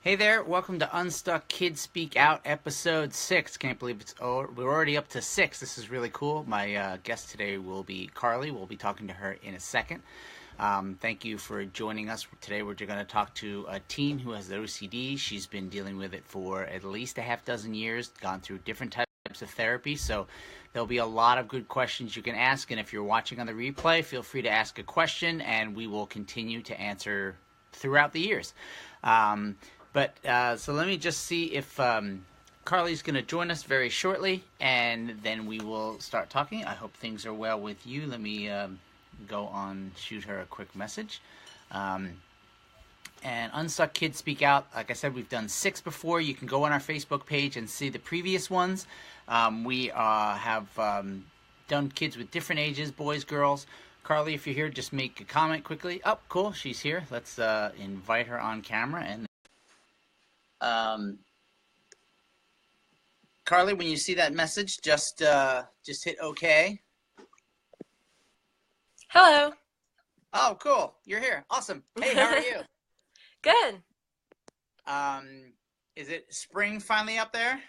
Hey there, welcome to Unstuck Kids Speak Out, episode 6. Can't believe we're already up to 6. This is really cool. My guest today will be Karlie. We'll be talking to her in a second. Thank you for joining us. Today we're going to talk to a teen who has OCD. She's been dealing with it for at least a half dozen years, gone through different types of therapy, so there'll be a lot of good questions you can ask, and if you're watching on the replay, feel free to ask a question, and we will continue to answer throughout the years. So let me just see if Karlie's going to join us very shortly, and then we will start talking. I hope things are well with you. Let me go on, shoot her a quick message. And Unstuck Kids Speak Out, like I said, we've done 6 before. You can go on our Facebook page and see the previous ones. We have done kids with different ages, boys, girls. Karlie, if you're here, just make a comment quickly. Oh, cool, she's here. Let's invite her on camera. And Karlie, when you see that message, just hit OK. Hello. Oh, cool. You're here. Awesome. Hey, how are you? Good. Is it spring finally up there?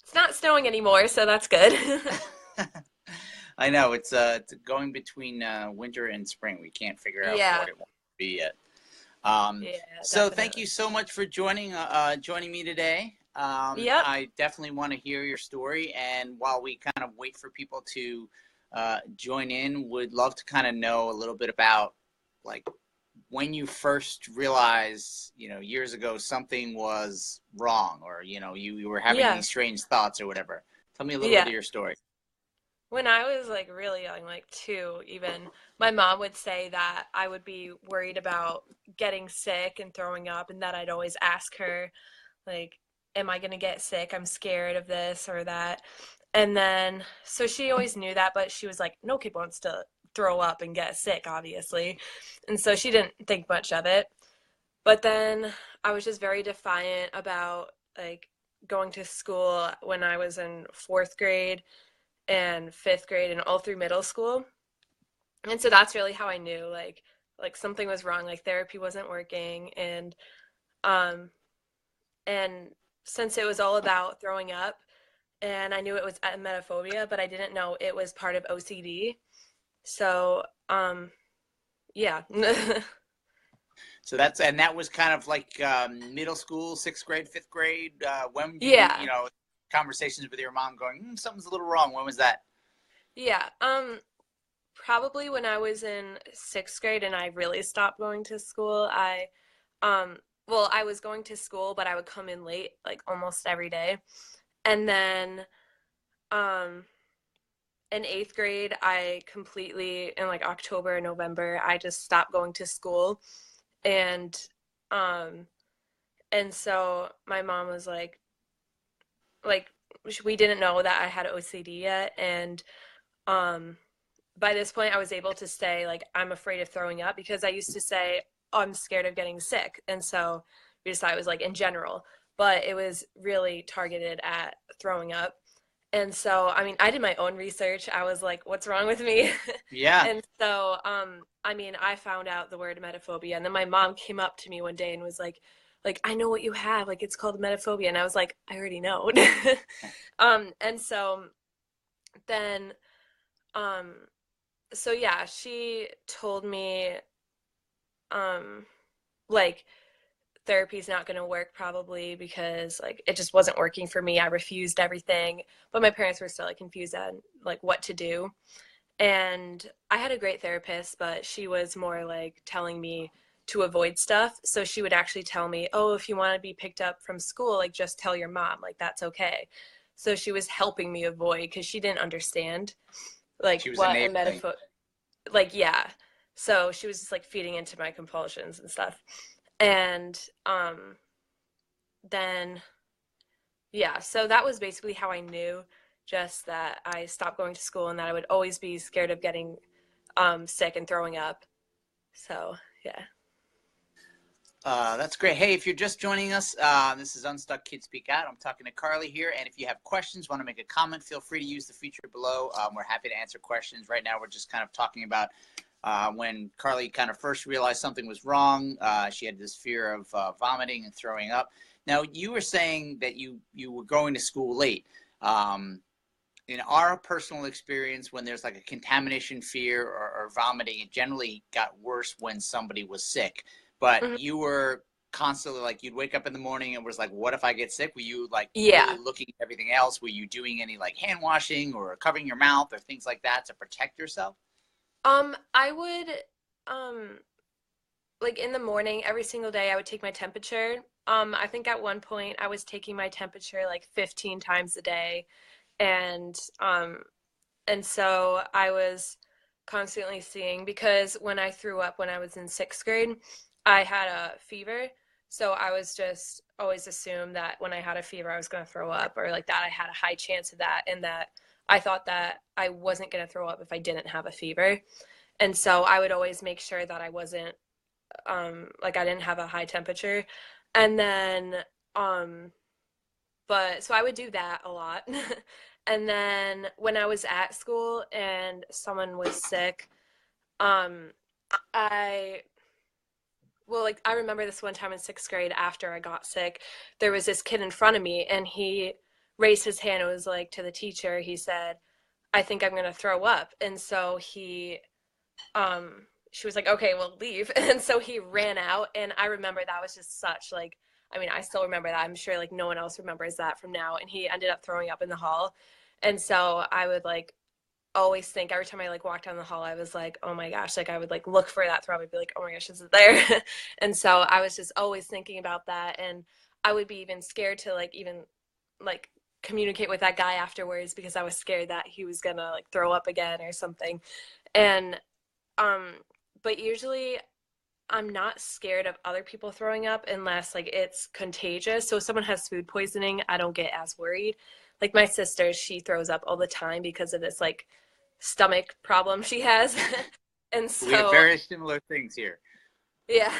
It's not snowing anymore, so that's good. I know. It's going between winter and spring. We can't figure out what it will be yet. So thank you so much for joining me today. Yep. I definitely want to hear your story, and while we kind of wait for people to join in, would love to kind of know a little bit about like when you first realized, years ago something was wrong, or you were having these strange thoughts or whatever. Tell me a little bit of your story. When I was like really young, like 2 even, my mom would say that I would be worried about getting sick and throwing up, and that I'd always ask her, like, am I going to get sick? I'm scared of this or that. And then, so she always knew that, but she was like, no kid wants to throw up and get sick, obviously. And so she didn't think much of it. But then I was just very defiant about like going to school when I was in 4th grade and 5th grade and all through middle school. And so that's really how I knew like something was wrong, like therapy wasn't working. And since it was all about throwing up, and I knew it was emetophobia, but I didn't know it was part of OCD. So yeah. So that was kind of like middle school, 6th grade, 5th grade. When conversations with your mom going, something's a little wrong. When was that? Yeah. Probably when I was in 6th grade and I really stopped going to school. I was going to school, but I would come in late like almost every day. And then in 8th grade, I completely, in like October and November, I just stopped going to school. And so my mom was like we didn't know that I had OCD yet. And by this point I was able to say like I'm afraid of throwing up, because I used to say, oh, I'm scared of getting sick. And so we decided it was like in general, but it was really targeted at throwing up. And so, I mean, I did my own research. I was like, what's wrong with me? Yeah. And so, I found out the word emetophobia, and then my mom came up to me one day and was like, I know what you have. Like, it's called emetophobia. And I was like, I already know. And so then, she told me, like, therapy's not going to work probably, because like it just wasn't working for me. I refused everything, but my parents were still like confused on like what to do. And I had a great therapist, but she was more like telling me to avoid stuff. So she would actually tell me, oh, if you want to be picked up from school, like just tell your mom, like that's okay. So she was helping me avoid, because she didn't understand like what a metaphor, like, yeah. So she was just like feeding into my compulsions and stuff. And then, so that was basically how I knew, just that I stopped going to school and that I would always be scared of getting sick and throwing up. So, yeah. That's great. Hey, if you're just joining us, this is Unstuck Kids Speak Out. I'm talking to Karlie here, and if you have questions, want to make a comment, feel free to use the feature below. We're happy to answer questions. Right now, we're just kind of talking about when Karlie kind of first realized something was wrong. She had this fear of vomiting and throwing up. Now, you were saying that you were going to school late. In our personal experience, when there's like a contamination fear or vomiting, it generally got worse when somebody was sick. But Mhm. you were constantly like, you'd wake up in the morning and was like, what if I get sick? Were you like really Yeah. looking at everything else? Were you doing any like hand washing or covering your mouth or things like that to protect yourself? I would, um, like in the morning, every single day, I would take my temperature. I think at one point I was taking my temperature like 15 times a day, and and so I was constantly seeing, because when I threw up when I was in sixth grade, I had a fever. So I was just always assumed that when I had a fever, I was going to throw up, or like that I had a high chance of that, and that I thought that I wasn't going to throw up if I didn't have a fever. And so I would always make sure that I wasn't, like I didn't have a high temperature. And then, um, but so I would do that a lot. And then when I was at school and someone was sick, um, I, well, like I remember this one time in sixth grade after I got sick, there was this kid in front of me and he raised his hand and was like to the teacher, he said, I think I'm gonna throw up. And so she was like, okay, well, leave. And so he ran out. And I remember that was just such like, I mean, I still remember that. I'm sure like no one else remembers that from now. And he ended up throwing up in the hall. And so I would like always think every time I like walked down the hall, I was like, oh my gosh, like I would like look for that throw up. I'd be like, oh my gosh, is it there? And so I was just always thinking about that. And I would be even scared to like even like communicate with that guy afterwards, because I was scared that he was gonna like throw up again or something. And um but usually I'm not scared of other people throwing up unless like it's contagious. So if someone has food poisoning, I don't get as worried. Like my sister, she throws up all the time because of this like stomach problem she has. And We have so very similar things here. yeah.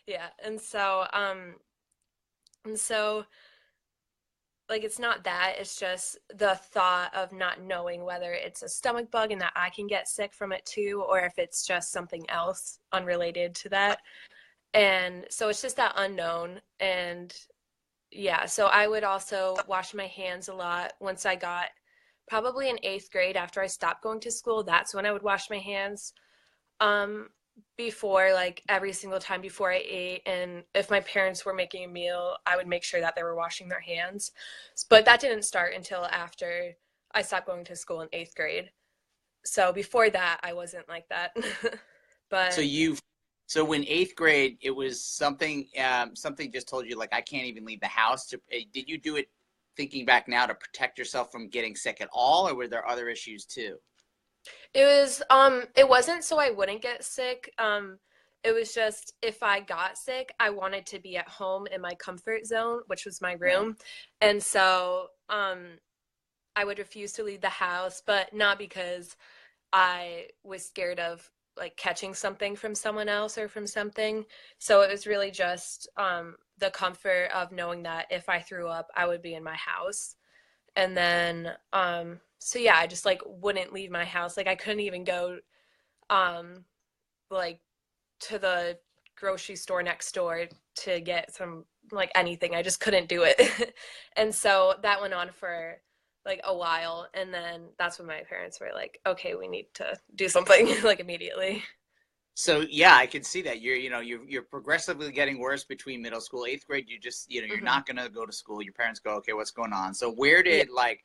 Yeah. And so like it's not that, it's just the thought of not knowing whether it's a stomach bug and that I can get sick from it too, or if it's just something else unrelated to that. And so it's just that unknown. And yeah, so I would also wash my hands a lot once I got probably in eighth grade. After I stopped going to school, that's when I would wash my hands. Um, Before, like every single time before I ate, and if my parents were making a meal, I would make sure that they were washing their hands. But that didn't start until after I stopped going to school in eighth grade. So before that, I wasn't like that. So But you, so when eighth grade, it was something, something just told you like I can't even leave the house. Did you do it thinking back now to protect yourself from getting sick at all, or were there other issues too? it wasn't so I wouldn't get sick. It was just if I got sick, I wanted to be at home in my comfort zone, which was my Right. room. And so I would refuse to leave the house, but not because I was scared of like catching something from someone else or from something. So it was really just the comfort of knowing that if I threw up, I would be in my house. And then so yeah, I just like wouldn't leave my house. Like I couldn't even go um like to the grocery store next door to get some like anything. I just couldn't do it. And so that went on for like a while, and then that's when my parents were like, okay, we need to do something like immediately. So yeah, I can see that you're progressively getting worse between middle school, eighth grade. You just you're Hmm. not gonna go to school. Your parents go, okay, what's going on? So where Yeah. did like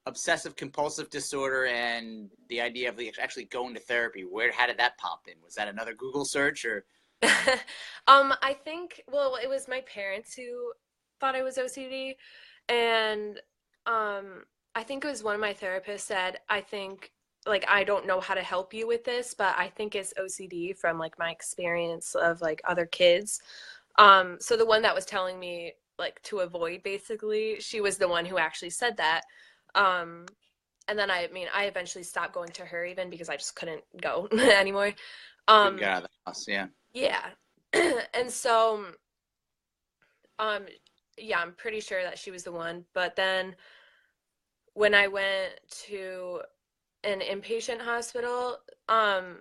obsessive compulsive disorder and the idea of like, actually going to therapy, where how did that pop in? Was that another Google search or? I think, well, it was my parents who thought I was OCD, and I think it was one of my therapists said, I think like I don't know how to help you with this, but I think it's OCD from like my experience of like other kids. So the one that was telling me like to avoid, basically, she was the one who actually said that. Um, and then I mean, I eventually stopped going to her even because I just couldn't go anymore. Couldn't Um, get out of the house. Yeah. yeah. And so, um, yeah, I'm pretty sure that she was the one. But then when I went to an inpatient hospital, um,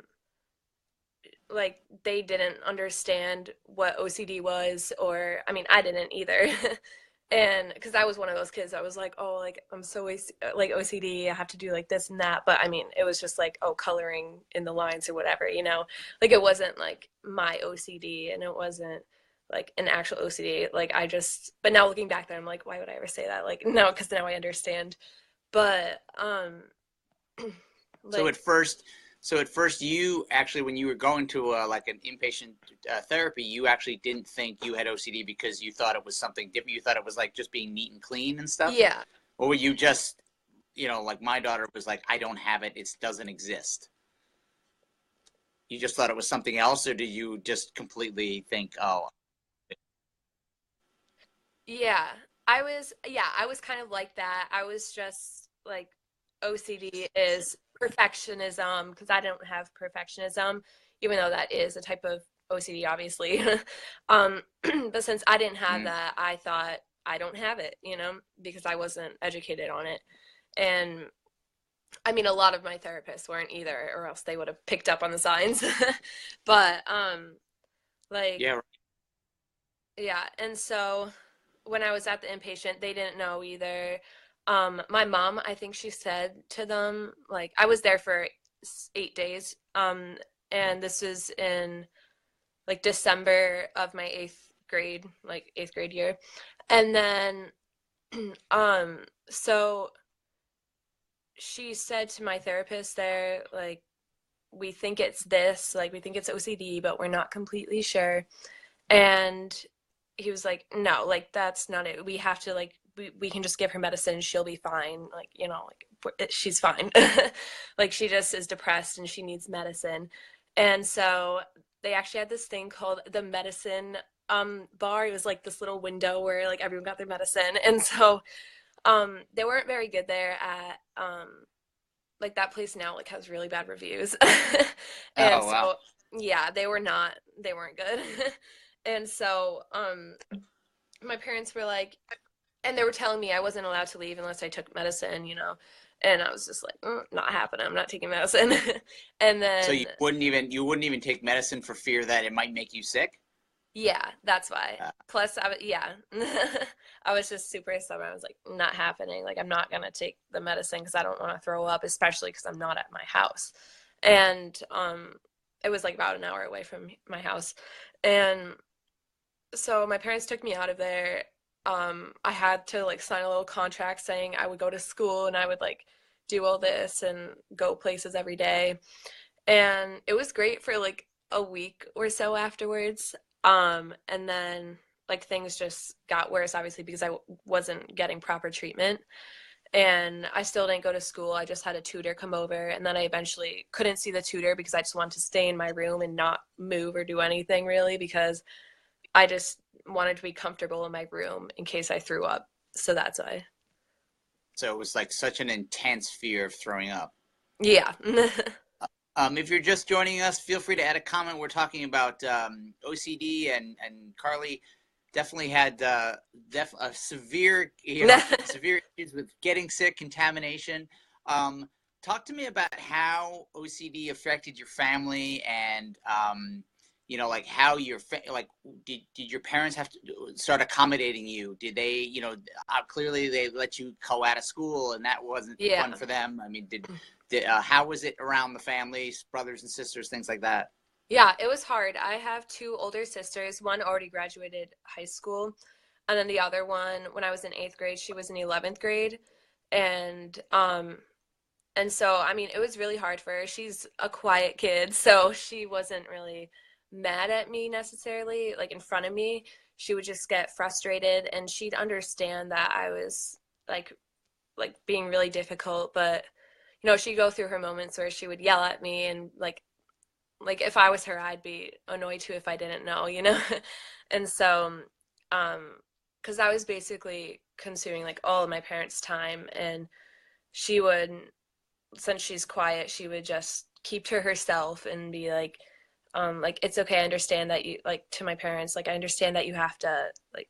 like they didn't understand what OCD was, or I mean, I didn't either. And because I was one of those kids, I was like, oh, like I'm so like OCD, I have to do like this and that. But I mean, it was just like, oh, coloring in the lines or whatever, you know? Like it wasn't like my OCD, and it wasn't like an actual OCD. Like I just, but now looking back there, I'm like, why would I ever say that? Like no, because now I understand. But So like at first, you actually, when you were going to like an inpatient therapy, you actually didn't think you had OCD because you thought it was something different. You thought it was like just being neat and clean and stuff, yeah. or were you just, like my daughter was like, I don't have it. It doesn't exist. You just thought it was something else, or did you just completely think, oh, Yeah, I was kind of like that. I was just like OCD is perfectionism because I don't have perfectionism, even though that is a type of OCD, obviously. um, but since I didn't have mm, that, I thought I don't have it, you know, because I wasn't educated on it. And I mean, a lot of my therapists weren't either, or else they would have picked up on the signs. But like, yeah, yeah, and so when I was at the inpatient, they didn't know either. My mom, I think she said to them, like, I was there for 8 days, and this was in like December of my eighth grade, like eighth grade year, and then, um, so she said to my therapist there, like, we think it's this, like, we think it's OCD, but we're not completely sure. And he was like, no, like that's not it. We have to like we can just give her medicine, she'll be fine, like, you know, like she's fine. Like she just is depressed and she needs medicine. And so they actually had this thing called the medicine bar. It was like this little window where like everyone got their medicine. And so they weren't very good there at like that place now like has really bad reviews. And oh wow. so yeah, they weren't good. And so my parents were like, and they were telling me I wasn't allowed to leave unless I took medicine, you know. And I was just like, not happening, I'm not taking medicine. And So then you wouldn't even take medicine for fear that it might make you sick. yeah, that's why. Uh, Plus yeah. I was just super stubborn. I was like, not happening, like I'm not gonna take the medicine because I don't want to throw up, especially because I'm not at my house. And it was like about an hour away from my house. And so my parents took me out of there. I had to like sign a little contract saying I would go to school and I would like do all this and go places every day. And it was great for like a week or so afterwards. And then like things just got worse, obviously, because I wasn't getting proper treatment. And I still didn't go to school. I just had a tutor come over, and then I eventually couldn't see the tutor because I just wanted to stay in my room and not move or do anything really because I just wanted to be comfortable in my room in case I threw up. So that's why. so it was like such an intense fear of throwing up. Yeah. If you're just joining us, feel free to add a comment. We're talking about OCD, and Karlie definitely had severe, severe issues with getting sick, contamination. Um, Talk to me about how OCD affected your family, and like how like did your parents have to start accommodating you? Did they, clearly they let you go out of school, and that wasn't fun Yeah. for them. I mean, how was it around the families, brothers and sisters, things like that? Yeah, it was hard. I have two older sisters. One already graduated high school, and then the other one, when I was in eighth grade, she was in 11th grade. And so I mean, it was really hard for her. She's a quiet kid, so she wasn't really mad at me necessarily, like in front of me. She would just get frustrated and she'd understand that I was like being really difficult, but she'd go through her moments where she would yell at me and like if I was her, I'd be annoyed too if I didn't know. And so because I was basically consuming like all of my parents' time, and she would, since she's quiet, she would just keep to herself and be like it's okay, I understand that you, like, to my parents, like I understand that you have to like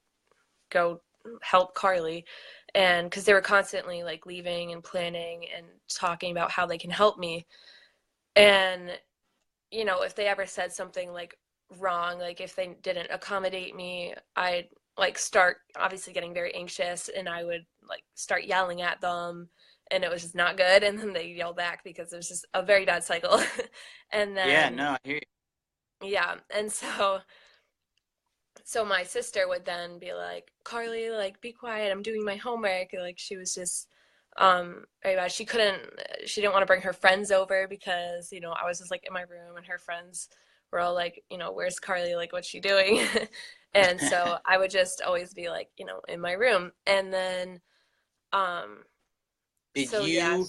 go help Karlie. And because they were constantly like leaving and planning and talking about how they can help me. And you know, if they ever said something like wrong, like if they didn't accommodate me, I'd like start obviously getting very anxious, and I would like start yelling at them, and it was just not good, and then they yell back because it was just a very bad cycle. And Yeah, then no, I hear you. yeah, and so my sister would then be like, Karlie, like, be quiet, I'm doing my homework. Like, she was just very bad. She didn't want to bring her friends over because, you know, I was just like in my room, and her friends were all like, you know, where's Karlie, like, what's she doing? And so I would just always be like, you know, in my room. And then um Did so yeah. you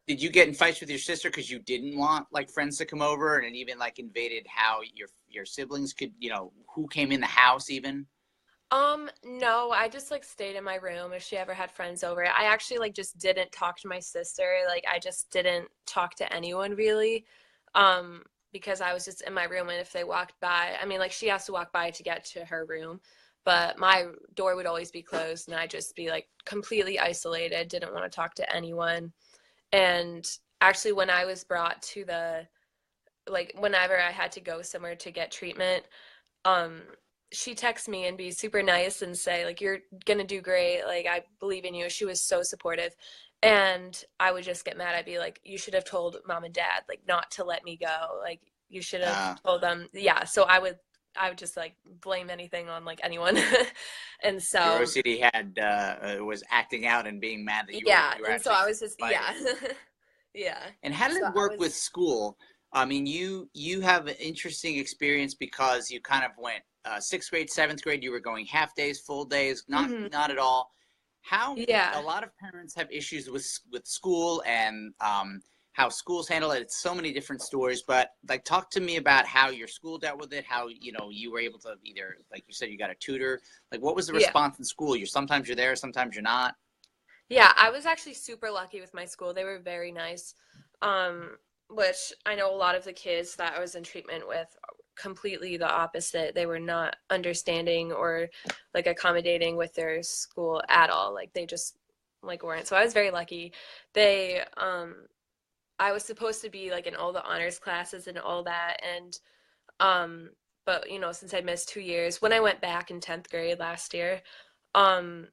did you get in fights with your sister because you didn't want like friends to come over, and it even like invaded how your siblings could, who came in the house even? No, I just like stayed in my room if she ever had friends over. I actually like just didn't talk to my sister. Like I just didn't talk to anyone really. Um, because I was just in my room, and if they walked by, I mean like she has to walk by to get to her room, but my door would always be closed, and I'd just be like completely isolated, didn't want to talk to anyone. And actually when I was brought to the like whenever I had to go somewhere to get treatment, um she texts me and be super nice and say like you're gonna do great, like I believe in you. She was so supportive, and I would just get mad. I'd be like, you should have told mom and dad like not to let me go, like you should have Uh, told them. Yeah, so I would just like blame anything on like anyone. And your so OCD was acting out and being mad that you were yeah, you were and so actually I was just fighting. yeah. Yeah, And how did so it I work was with school? I mean, you have an interesting experience because you kind of went sixth grade, seventh grade. You were going half days, full days, mhm. not at all. How Yeah. a lot of parents have issues with school and how schools handle it. It's so many different stories, but like talk to me about how your school dealt with it. How you were able to either, like you said, you got a tutor. Like what was the Yeah. response in school? Sometimes you're there, sometimes you're not. Yeah, I was actually super lucky with my school. They were very nice. Um, which I know a lot of the kids that I was in treatment with completely the opposite. They were not understanding or like accommodating with their school at all. Like they just like weren't. So I was very lucky. They I was supposed to be like in all the honors classes and all that, and um but you know, since I missed 2 years, when I went back in 10th grade last year, um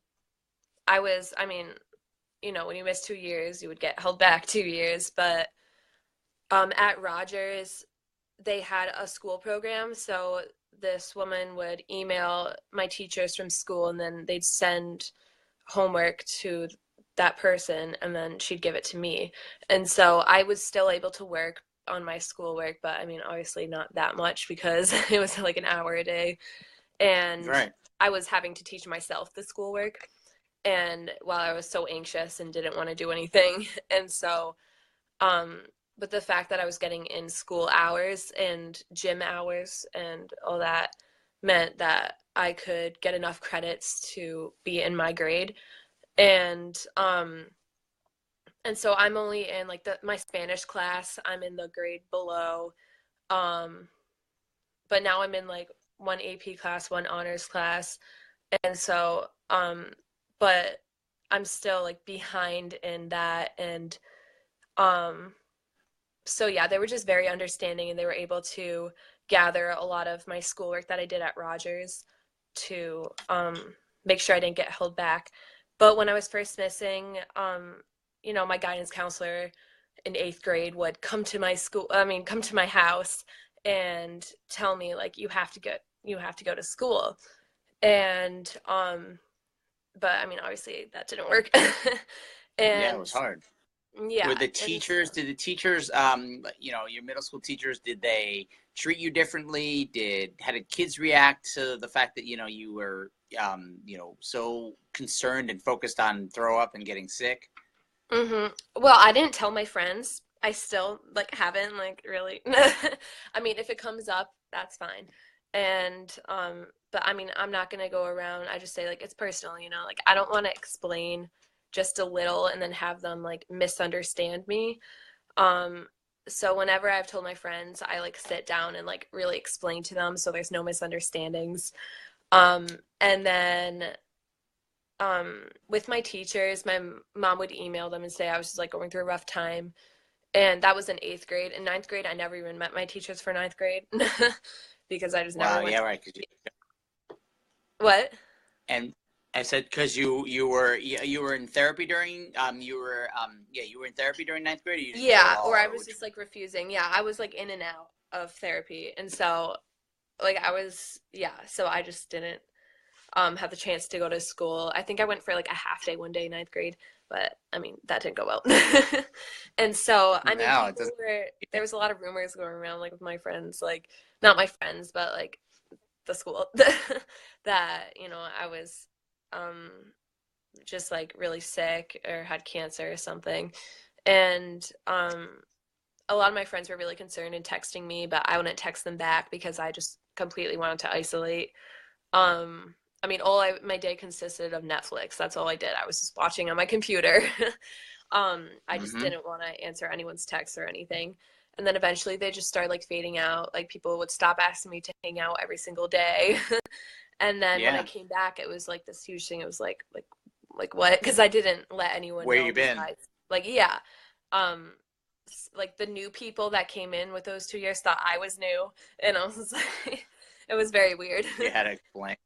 I mean, you know, when you miss 2 years, you would get held back 2 years. But at Rogers, they had a school program. So this woman would email my teachers from school, and then they'd send homework to that person, and then she'd give it to me. And so I was still able to work on my schoolwork, but I mean, obviously not that much because it was like an hour a day. And Right. I was having to teach myself the schoolwork, and while I was so anxious and didn't want to do anything. And so um but the fact that I was getting in school hours and gym hours and all that meant that I could get enough credits to be in my grade. And so I'm only in like the my Spanish class, I'm in the grade below. um but now I'm in like one AP class, one honors class. And so but I'm still like behind in that. And um so yeah, they were just very understanding, and they were able to gather a lot of my schoolwork that I did at Rogers to make sure I didn't get held back. But when I was first missing, you know, my guidance counselor in 8th grade would come to my school, I mean come to my house and tell me like you have to go to school. And but I mean obviously that didn't work. Yeah, it And was hard. Were yeah, the and so teachers, did the teachers, your middle school teachers, did they treat you differently? How did kids react to the fact that, you were, so concerned and focused on throw up and getting sick? Well, I didn't tell my friends. I still like haven't like really. I mean, if it comes up, that's fine. And but I mean, I'm not gonna go around. I just say like it's personal, you know. Like I don't want to explain just a little and then have them like misunderstand me. Um, so whenever I've told my friends, I like sit down and like really explain to them so there's no misunderstandings. And then with my teachers, my mom would email them and say I was just like going through a rough time, And that was in 8th grade. In 9th grade, I never even met my teachers for 9th grade because I just never Wow. went Yeah. to. Right. What? And I said because you were in therapy during you were in therapy during ninth grade. Or you didn't go at Yeah, or all, I or was which? just like refusing. Yeah, I was like in and out of therapy. And so like I was, yeah, so I just didn't have the chance to go to school. I think I went for like a half day one day, 9th grade, but I mean, that didn't go well. And so, I mean, No, it doesn't. there was a lot of rumors going around like with my friends, like not my friends, but like the school that, I was um just like really sick or had cancer or something. And a lot of my friends were really concerned and texting me, but I wouldn't text them back because I just completely wanted to isolate. I mean, my day consisted of Netflix. That's all I did. I was just watching on my computer. I just Mm-hmm. didn't want to answer anyone's texts or anything. And then eventually they just started like fading out. Like people would stop asking me to hang out every single day. And then when I Yeah. came back, it was like this huge thing. It was like what? Because I didn't let anyone Where know you been? besides like yeah, um, like the new people that came in with those 2 years thought I was new, and I was like, it was very weird. You had to explain.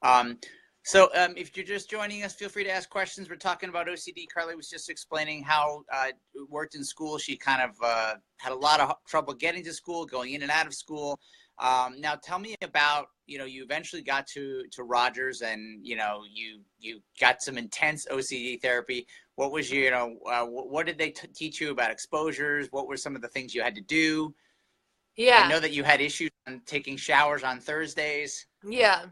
Um, so if you're just joining us, feel free to ask questions. We're talking about OCD. Karlie was just explaining how it worked in school. She kind of had a lot of trouble getting to school, going in and out of school. Now, tell me about, you eventually got to Rogers, and you got some intense OCD therapy. What was what did they teach you about exposures? What were some of the things you had to do? I Yeah, know that you had issues on taking showers on Thursdays. yeah.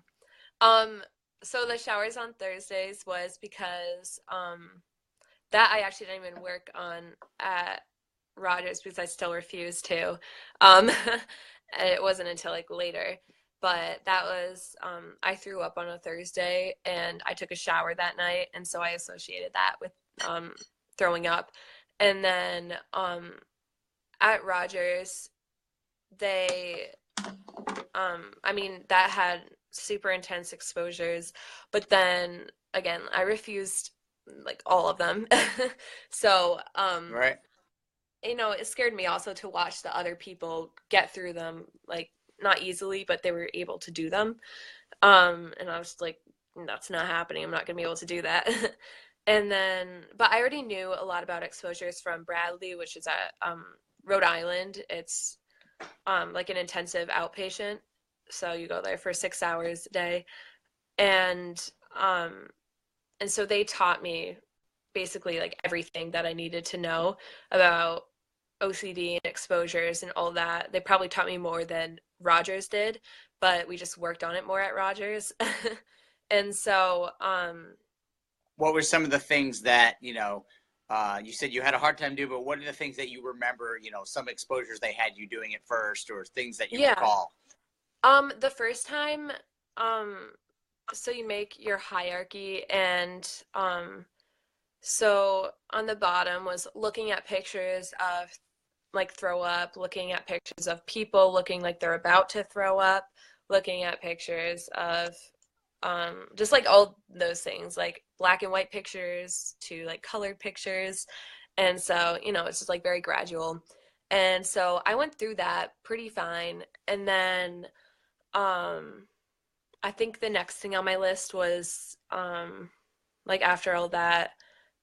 Um, so the showers on Thursdays was because that I actually didn't even work on at Rogers because I still refused to. Um, it wasn't until like later, but that was I threw up on a Thursday and I took a shower that night, and so I associated that with um, throwing up. And then at Rogers, they I mean, that had super intense exposures, but then again, I refused like all of them. So, Right. it scared me also to watch the other people get through them, like not easily, but they were able to do them. And I was like, that's not happening. I'm not gonna be able to do that. And then, but I already knew a lot about exposures from Bradley, which is at Rhode Island. It's like an intensive outpatient. So you go there for 6 hours a day. And um, and so they taught me basically like everything that I needed to know about OCD and exposures and all that. They probably taught me more than Rogers did, but we just worked on it more at Rogers. And so, What were some of the things that you said you had a hard time doing, but what are the things that you remember, some exposures they had you doing it first, or things that you yeah, recall? the first time, um, so you make your hierarchy, and so on the bottom was looking at pictures of like throw up, looking at pictures of people looking like they're about to throw up, looking at pictures of just like all those things, like black and white pictures to like colored pictures. And so, it's just like very gradual. And so I went through that pretty fine. And then um I think the next thing on my list was like after all that,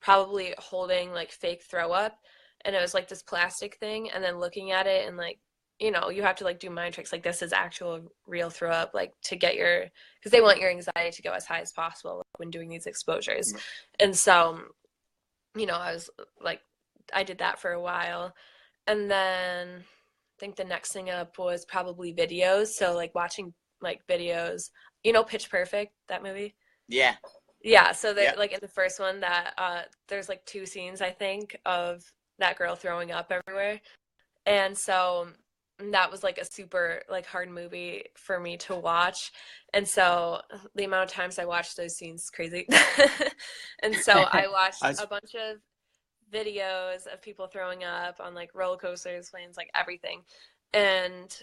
probably holding like fake throw up, and it was like this plastic thing, and then looking at it and like you have to like do mind tricks like this is actual real throw up, like to get your because they want your anxiety to go as high as possible when doing these exposures. And so I was like I did that for a while, and then I think the next thing up was probably videos, so like watching like videos, Pitch Perfect, that movie. Yeah. Yeah, so Yeah. like in the first one that there's like two scenes I think of that girl throwing up everywhere. And so that was like a super like hard movie for me to watch. And so the amount of times I watched those scenes is crazy. And so I I watched was, a bunch of videos of people throwing up on like roller coasters, planes, like everything. And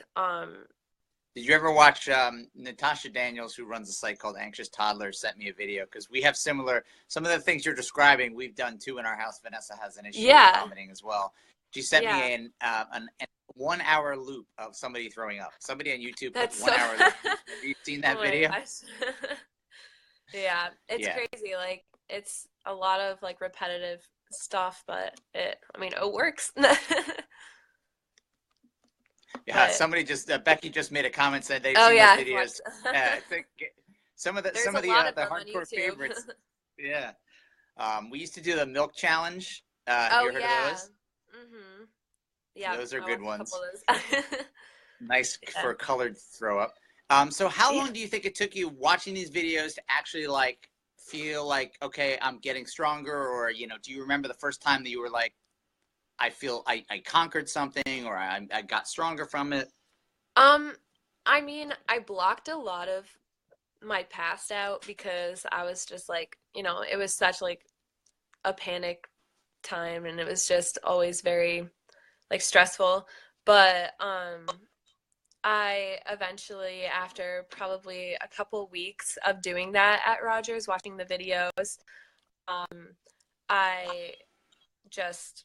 did you ever watch Natasha Daniels, who runs a site called Anxious Toddlers, sent me a video because we have some of the things you're describing we've done too in our house. Vanessa has an issue with yeah, vomiting as well. She sent Yeah. me an 1 hour loop of somebody throwing up. Somebody on YouTube put That's so 1 hour loop. Have you seen Oh that my video? gosh. Yeah, it's Yeah. crazy. Like it's a lot of like repetitive stuff, but I mean, it works. Yeah, But somebody just Becky just made a comment, said they've oh seen those yeah, I've videos. watched. I think some of the There's some a of lot of the them on hardcore YouTube. favorites. Yeah, we used to do the milk challenge. Have Oh you heard of yeah. those? Mhm. Yeah, Those are I good watched a couple ones. of those. Nice Yeah. for colored throw up. So how Yeah. long do you think it took you watching these videos to actually like feel like, okay, I'm getting stronger, or do you remember the first time that you were like, I feel I conquered something, or I got stronger from it? Um, I mean, I blocked a lot of my past out because I was just like, it was such like a panic time and it was just always very like stressful. But I eventually, after probably a couple weeks of doing that at Rogers, watching the videos, um, I just,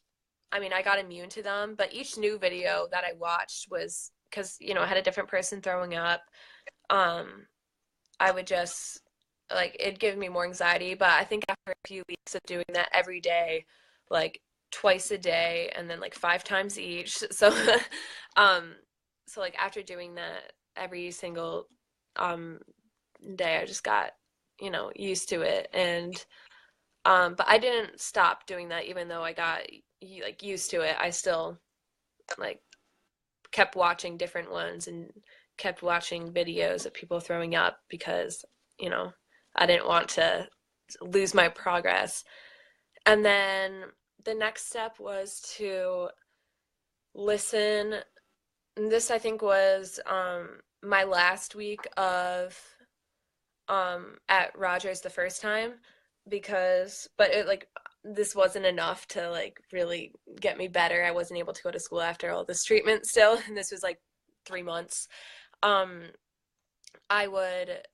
I mean, I got immune to them. But each new video that I watched was because, I had a different person throwing up. Um, I would just like it'd give me more anxiety. But I think after a few weeks of doing that every day, like twice a day, and then like 5 times each, so um, so like after doing that every single um day, I just got used to it, and but I didn't stop doing that even though I got like used to it. I still like kept watching different ones and kept watching videos of people throwing up because, you know, I didn't want to lose my progress. And then the next step was to listen. And this, I think, was my last week of at Rogers the first time but it like this wasn't enough to like really get me better. I wasn't able to go to school after all this treatment still, and this was like 3 months. Um, I would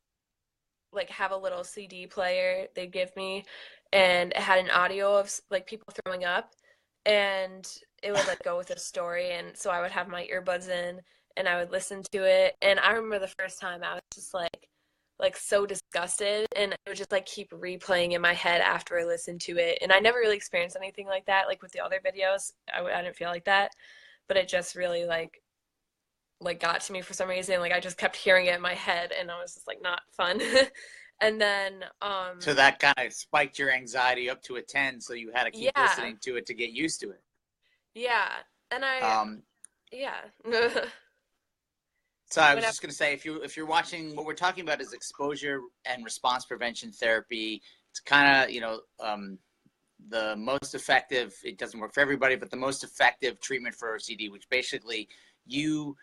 like have a little CD player they'd give me, and it had an audio of like people throwing up, and it would like go with a story, and so I would have my earbuds in and I would listen to it. And I remember the first time I was just like so disgusted, and it would just like keep replaying in my head after I listened to it. And I never really experienced anything like that like with the other videos. I didn't feel like that, but it just really like got to me for some reason. Like I just kept hearing it in my head, and I was just like not fun. And then So that kind of spiked your anxiety up to a 10, so you had to keep yeah, listening to it to get used to it. yeah, and I Um, yeah. so I was Whenever just going to say, if you're watching, what we're talking about is exposure and response prevention therapy. It's kind of the most effective. It doesn't work for everybody, but the most effective treatment for OCD, which basically you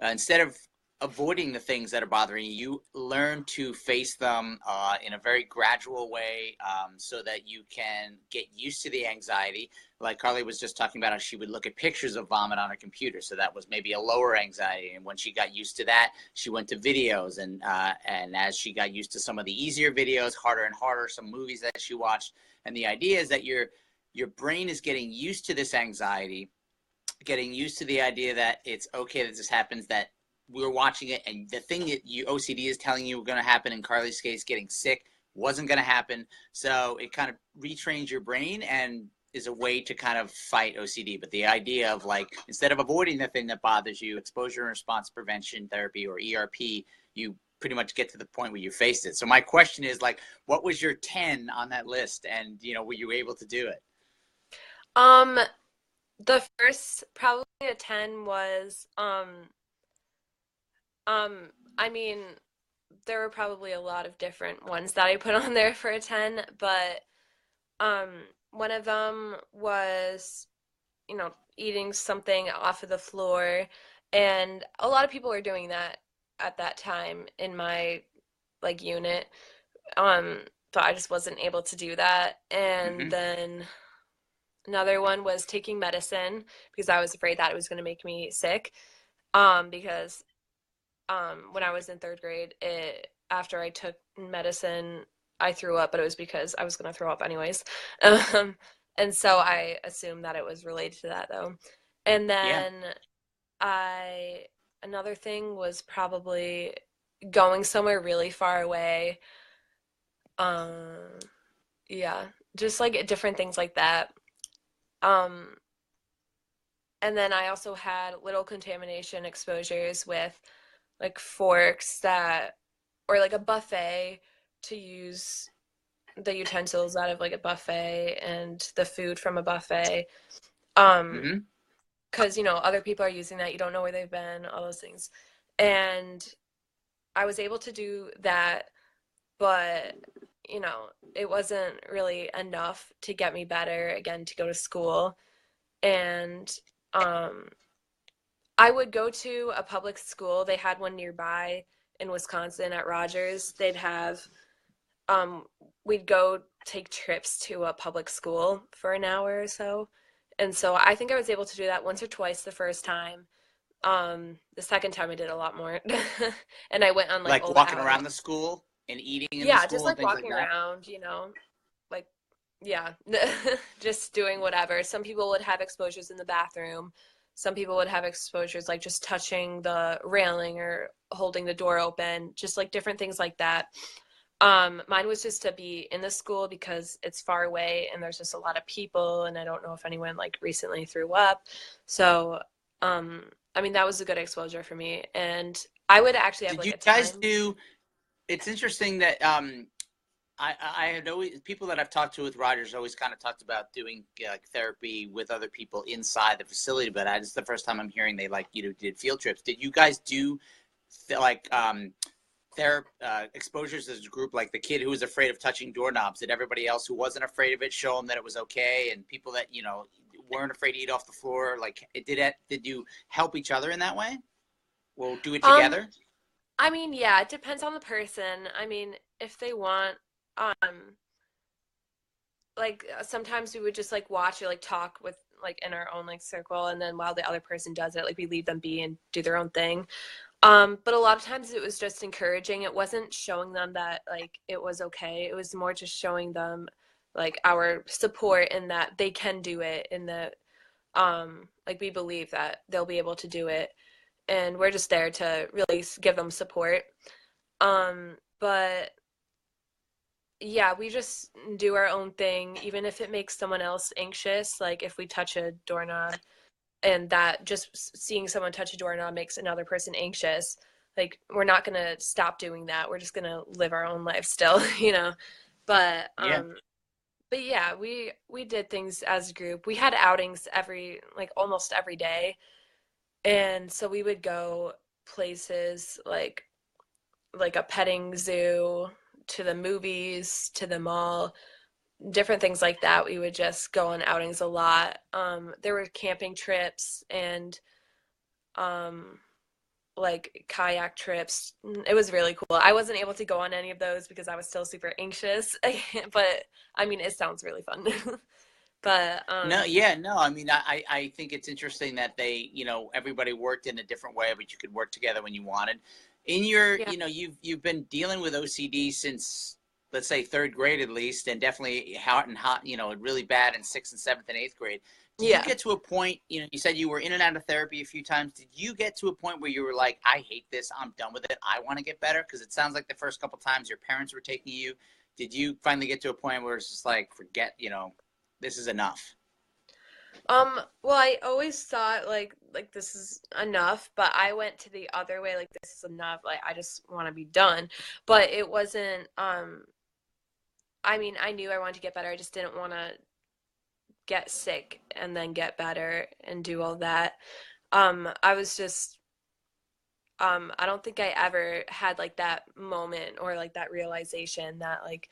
instead of avoiding the things that are bothering you, you learn to face them in a very gradual way, so that you can get used to the anxiety. Like Karlie was just talking about how she would look at pictures of vomit on a computer. So that was maybe a lower anxiety. And when she got used to that, she went to videos. And as she got used to some of the easier videos, harder and harder, some movies that she watched. And the idea is that your brain is getting used to this anxiety, getting used to the idea that it's okay that this happens, that we're watching it, and the thing that you OCD is telling you going to happen, in Karlie's case, getting sick, wasn't going to happen. So it kind of retrains your brain and is a way to kind of fight OCD. But the idea of like, instead of avoiding the thing that bothers you, exposure and response prevention therapy, or ERP, you pretty much get to the point where you faced it. So my question is like, what was your 10 on that list? And, were you able to do it? um the first probably a 10 was I mean there were probably a lot of different ones that I put on there for a 10, but um one of them was eating something off of the floor, and a lot of people were doing that at that time in my like unit. Um but I just wasn't able to do that. And Mm-hmm. then another one was taking medicine because I was afraid that it was going to make me sick. Because when I was in third grade, after I took medicine, I threw up, but it was because I was going to throw up anyways. Um, And so I assumed that it was related to that though. And Yeah. then I another thing was probably going somewhere really far away. Um, yeah, just like different things like that. Um, and then I also had little contamination exposures with like forks that, or like a buffet to use the utensils out of like a buffet and the food from a buffet. Um, Hmm. because other people are using that, you don't know where they've been, all those things. And I was able to do that, but it wasn't really enough to get me better again to go to school. And um I would go to a public school. They had one nearby in Wisconsin at Rogers. They'd have um we'd go take trips to a public school for an hour or so. And so I think I was able to do that once or twice the first time. The second time I did a lot more. And I went on like Like all the walking outings. around the school and eating in the Yeah, just school and like things like walking that. around, like yeah, just doing whatever. Some people would have exposures in the bathroom. Some people would have exposures like just touching the railing or holding the door open, just like different things like that. Mine was just to be in the school because it's far away and there's just a lot of people, and I don't know if anyone like recently threw up. So, I mean, that was a good exposure for me. And I would actually have Did like you a guys time. do? It's interesting that I had always people that I've talked to with Rogers always kind of talked about doing like therapy with other people inside the facility, but this is the first time I'm hearing they like did field trips. Did you guys do like their exposures as a group, like the kid who was afraid of touching doorknobs? Did everybody else who wasn't afraid of it show them that it was okay, and people that weren't afraid to eat off the floor, like did you help each other in that way? We'll do it Um, together. I mean, yeah, it depends on the person. I mean, if they want, like sometimes we would just like watch or like talk with like in our own like circle, and then while the other person does it, like we leave them be and do their own thing. But a lot of times it was just encouraging. It wasn't showing them that like it was okay. It was more just showing them like our support and that they can do it, and that like we believe that they'll be able to do it, and we're just there to really give them support. But yeah, we just do our own thing, even if it makes someone else anxious. Like if we touch a doorknob and that just seeing someone touch a doorknob makes another person anxious, like we're not gonna stop doing that. We're just gonna live our own life still, you know. But Yeah. but yeah, we did things as a group. We had outings like almost every day, and so we would go places like a petting zoo, to the movies, to the mall, different things like that. We would just go on outings a lot. There were camping trips and um, like kayak trips. It was really cool. I wasn't able to go on any of those because I was still super anxious, but I mean, it sounds really fun. But No, yeah, no. I mean, I think it's interesting that everybody worked in a different way, but you could work together when you wanted. In your, yeah, you've been dealing with OCD since, let's say, third grade at least, and definitely hot, really bad in sixth and seventh and eighth grade. Do you yeah. get to a point, you said you were in and out of therapy a few times. Did you get to a point where you were like, I hate this, I'm done with it, I want to get better? Because it sounds like the first couple times your parents were taking you. Did you finally get to a point where it's just like, forget, this is enough? Well, I always thought like this is enough, but I went to the other way, like this is enough, like I just want to be done. But it wasn't I mean, I knew I wanted to get better. I just didn't want to get sick and then get better and do all that. I was just I don't think I ever had like that moment or like that realization that like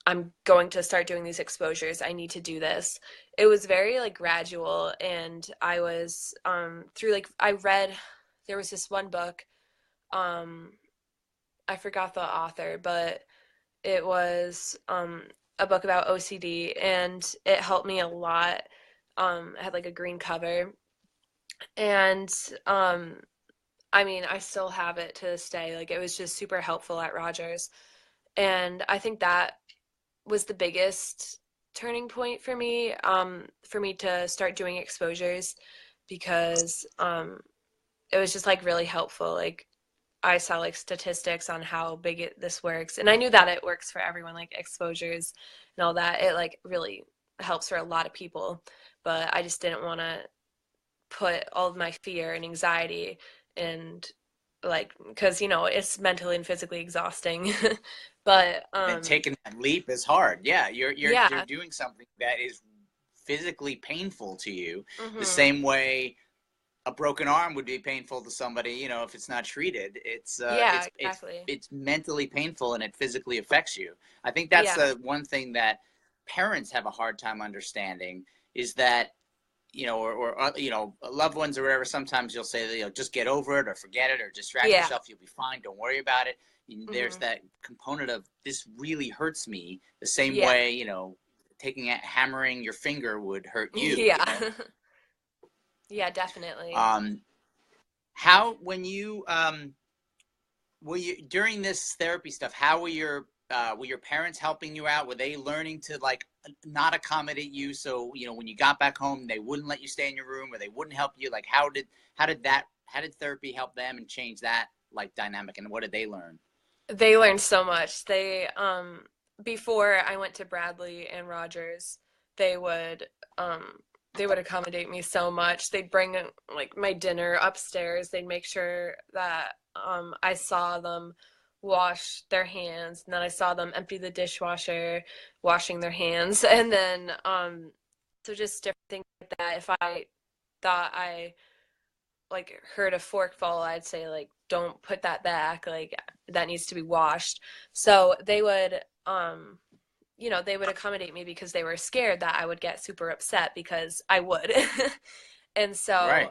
I'm going to start doing these exposures. I need to do this. It was very like gradual, and I was through like I read there was this one book, um I forgot the author, but it was a book about OCD, and it helped me a lot. It had like a green cover, and I mean, I still have it to this day. Like it was just super helpful at Rogers. And I think that was the biggest turning point for me to start doing exposures because it was just like really helpful. Like I saw like statistics on how big this works, and I knew that it works for everyone, like exposures and all that. It like really helps for a lot of people, but I just didn't want to put all of my fear and anxiety and like because it's mentally and physically exhausting. But And taking that leap is hard. Yeah, you're yeah. doing something that is physically painful to you, the Hmm. same way a broken arm would be painful to somebody. If it's not treated, Yeah, exactly. it's mentally painful and it physically affects you. I think that's Yeah. the one thing that parents have a hard time understanding is that or loved ones or whatever. Sometimes you'll say, just get over it or forget it or distract Yeah. yourself. You'll be fine. Don't worry about it. There's Hmm. that component of this really hurts me the same Yeah. way, hammering your finger would hurt you, Yeah. Yeah, definitely. Um, how, when you, were you, during this therapy stuff, how were your parents helping you out? Were they learning to like not accommodate you? So, when you got back home, they wouldn't let you stay in your room or they wouldn't help you. Like, how did therapy help them and change that like dynamic? And what did they learn? They learned so much. Before I went to Bradley and Rogers, they would um they would accommodate me so much. They'd bring like my dinner upstairs. They'd make sure that I saw them wash their hands, and then I saw them empty the dishwasher, washing their hands, and then so just different things like that. If I thought I like heard a fork fall, I'd say like don't put that back, like that needs to be washed. So they would accommodate me because they were scared that I would get super upset because I would. And so Right.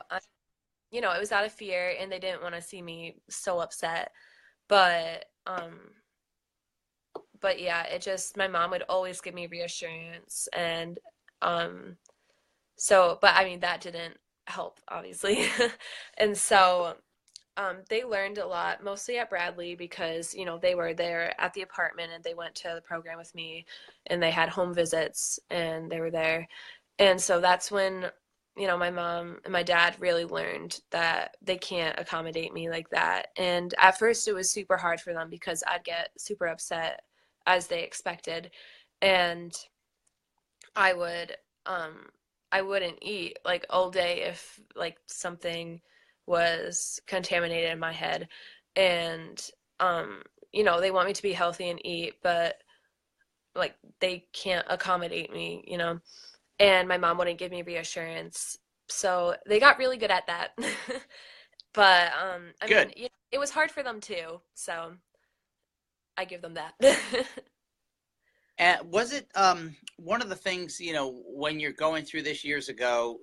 it was out of fear and they didn't want to see me so upset. But yeah, it just my mom would always give me reassurance and um but I mean that didn't help obviously. And so they learned a lot, mostly at Bradley, because they were there at the apartment and they went to the program with me, and they had home visits and they were there, and so that's when my mom and my dad really learned that they can't accommodate me like that. And at first, it was super hard for them because I'd get super upset as they expected, and I would um I wouldn't eat like all day if like something was contaminated in my head. And they want me to be healthy and eat, but like they can't accommodate me. And my mom wouldn't give me reassurance. So they got really good at that. But I mean, Good. it was hard for them too. So I give them that. And was it one of the things, when you're going through this years ago,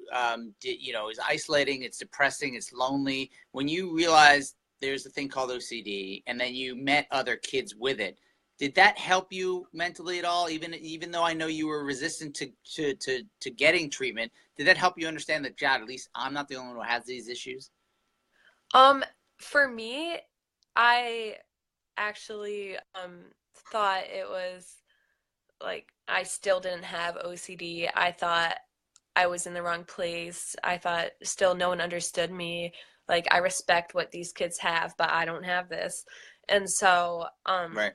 is isolating, it's depressing, it's lonely. When you realized there's a thing called OCD and then you met other kids with it, did that help you mentally at all? Even though I know you were resistant to getting treatment, did that help you understand that, God, at least I'm not the only one who has these issues? Um, for me, I actually thought it was like I still didn't have OCD. I thought I was in the wrong place. I thought still no one understood me. Like I respect what these kids have, but I don't have this. And so Right.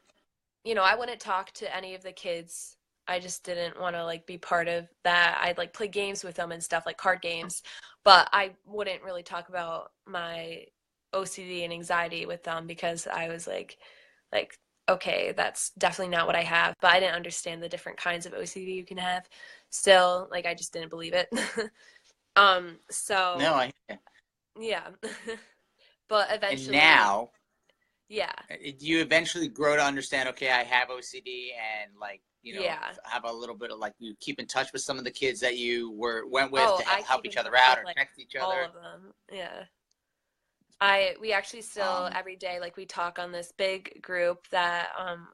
I wouldn't talk to any of the kids. I just didn't want to like be part of that. I'd like play games with them and stuff like card games, but I wouldn't really talk about my OCD and anxiety with them because I was like okay, that's definitely not what I have, but I didn't understand the different kinds of OCD you can have. Still, like I just didn't believe it. So No, I yeah. But and eventually, now yeah. you eventually grow to understand, okay, I have OCD, and like, Yeah. have a little bit of like, you keep in touch with some of the kids that you went with Oh, to I help keep each in other touch out with or like text each all other. of them. Yeah. We actually still Um, every day like we talk on this big group that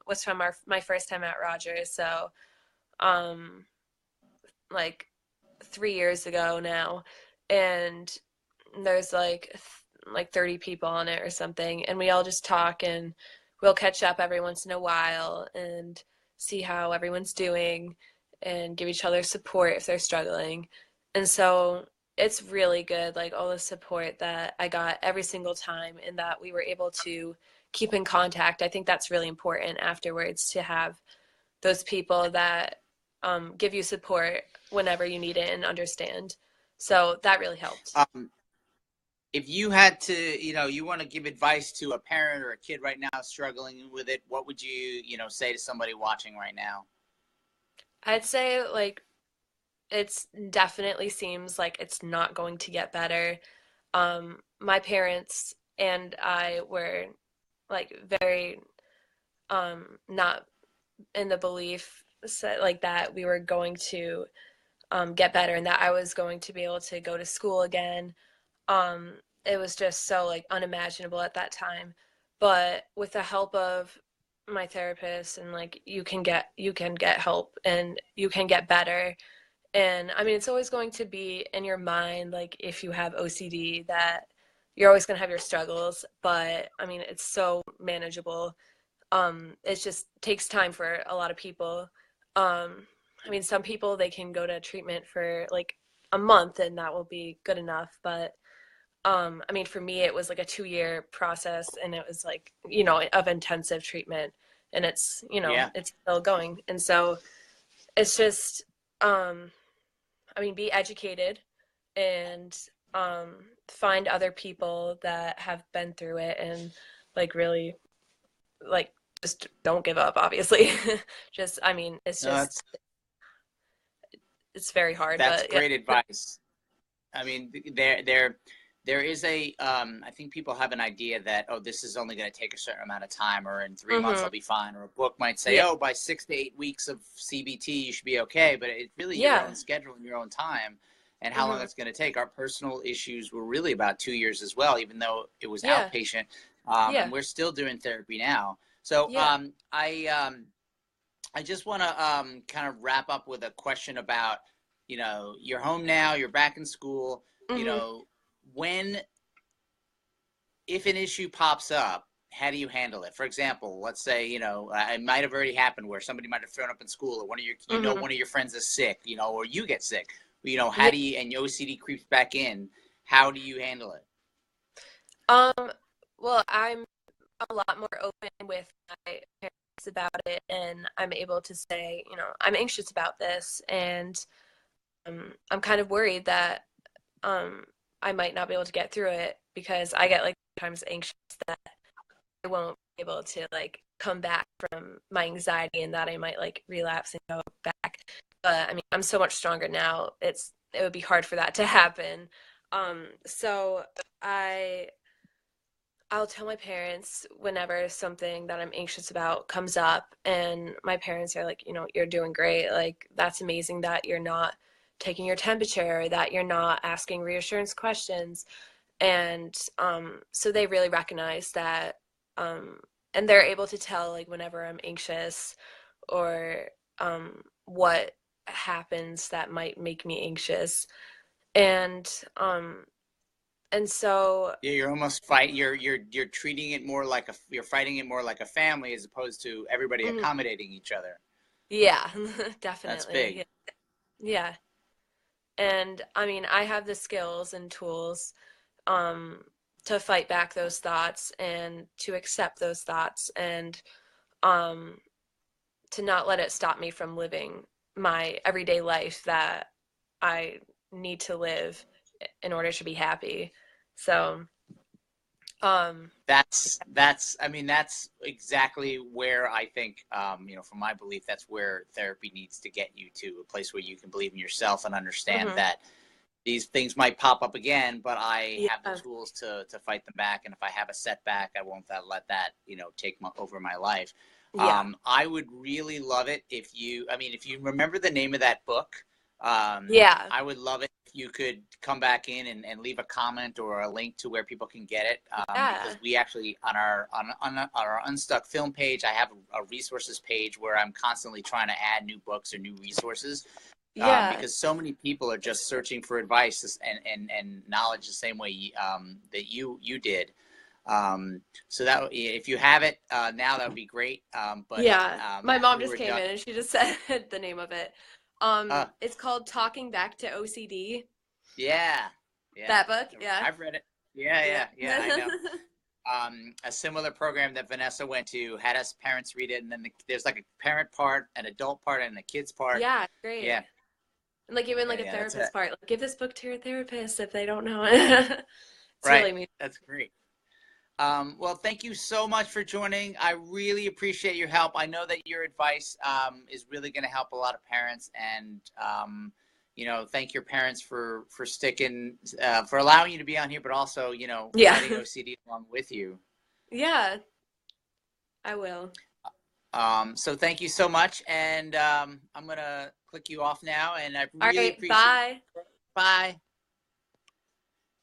was from my first time at Rogers. So um like 3 years ago now, and there's like 30 people on it or something, and we all just talk and we'll catch up every once in a while and see how everyone's doing. and give each other support if they're struggling. And so it's really good, like all the support that I got every single time, and that we were able to keep in contact. I think that's really important afterwards, to have those people that give you support whenever you need it and understand. So that really helped. If you had to, you want to give advice to a parent or a kid right now struggling with it, what would you, say to somebody watching right now? I'd say, like, it's definitely seems like it's not going to get better. My parents and I were like very not in the belief like that we were going to get better and that I was going to be able to go to school again. Um, it was just so like unimaginable at that time. But with the help of my therapist, and like you can get help and you can get better. And I mean, it's always going to be in your mind, like if you have OCD, that you're always going to have your struggles, but I mean, it's so manageable. It just takes time for a lot of people. I mean, some people, they can go to treatment for like a month and that will be good enough, but I mean, for me, it was like a 2-year process, and it was like, of intensive treatment, and it's, Yeah. it's still going. And so it's just, um, I mean, be educated and find other people that have been through it, and like really, like, just don't give up, obviously. Just, I mean, it's No, just, it's very hard, that's but yeah. great advice. I mean, there is I think people have an idea that, oh, this is only going to take a certain amount of time, or in 3 months Hmm. I'll be fine, or a book might say, Yeah. oh, by 6 to 8 weeks of CBT you should be okay. But it's really your Yeah. own schedule and your own time, and how long Hmm. it's going to take. Our personal issues were really about 2 years as well, even though it was Yeah. outpatient, Yeah. and we're still doing therapy now. So Yeah. I just want to kind of wrap up with a question about, you're home now, you're back in school, Hmm. when, if an issue pops up, how do you handle it? For example, let's say, it might have already happened where somebody might have thrown up in school, or Hmm. one of your friends is sick, or you get sick, how Yeah. do you, and your OCD creeps back in, how do you handle it? Um, well, I'm a lot more open with my parents about it, and I'm able to say, I'm anxious about this, and I'm kind of worried that um, I might not be able to get through it, because I get like sometimes anxious that I won't be able to like come back from my anxiety, and that I might like relapse and go back. But I mean, I'm so much stronger now. It would be hard for that to happen. So I'll tell my parents whenever something that I'm anxious about comes up, and my parents are like, you're doing great. Like, that's amazing that you're not taking your temperature, that you're not asking reassurance questions. And so they really recognize that, um, and they're able to tell, like, whenever I'm anxious, or what happens that might make me anxious. And so, Yeah, you're almost fight. You're treating it more like you're fighting it more like a family, as opposed to everybody mhm, accommodating each other. yeah, That's definitely. big. Yeah. Yeah. And I mean, I have the skills and tools um, to fight back those thoughts, and to accept those thoughts, and um, to not let it stop me from living my everyday life that I need to live in order to be happy. So, um, I mean, that's exactly where I think, from my belief, that's where therapy needs to get you to, a place where you can believe in yourself and understand mhm, that these things might pop up again, but I have the yeah, tools to fight them back. And if I have a setback, I won't let that, take over my life. yeah, I would really love it if you remember the name of that book, yeah, I would love it if you could come back in and leave a comment or a link to where people can get it. yeah, Because we actually, on our Unstuck film page, I have a resources page where I'm constantly trying to add new books or new resources, yeah, because so many people are just searching for advice and knowledge the same way that you did. So that if you have it now, that would be great. But yeah. My after mom just we're came done, in and she just said the name of it. It's called Talking Back to OCD. Yeah. Yeah. That book, yeah. I've read it. Yeah, I know. A similar program that Vanessa went to had us parents read it, and then there's like a parent part, an adult part, and a kids part. Yeah, great. Yeah. And like even like a Yeah, therapist part. Like, give this book to your therapist if they don't know it. It's right. really neat. That's great. Well, thank you so much for joining. I really appreciate your help. I know that your advice is really going to help a lot of parents, and thank your parents for sticking, for allowing you to be on here, but also, Yeah. fighting OCD along with you. Yeah, I will. So thank you so much, and I'm gonna click you off now, and I All really right, appreciate. bye. Bye.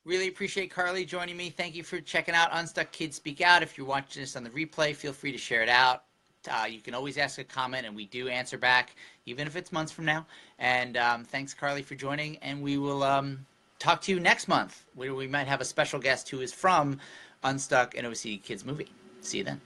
Really appreciate Karlie joining me. Thank you for checking out Unstuck Kids Speak Out. If you're watching this on the replay, feel free to share it out. You can always ask a comment, and we do answer back, even if it's months from now. And thanks, Karlie, for joining. And we will talk to you next month, where we might have a special guest who is from Unstuck, an OCD Kids movie. See you then.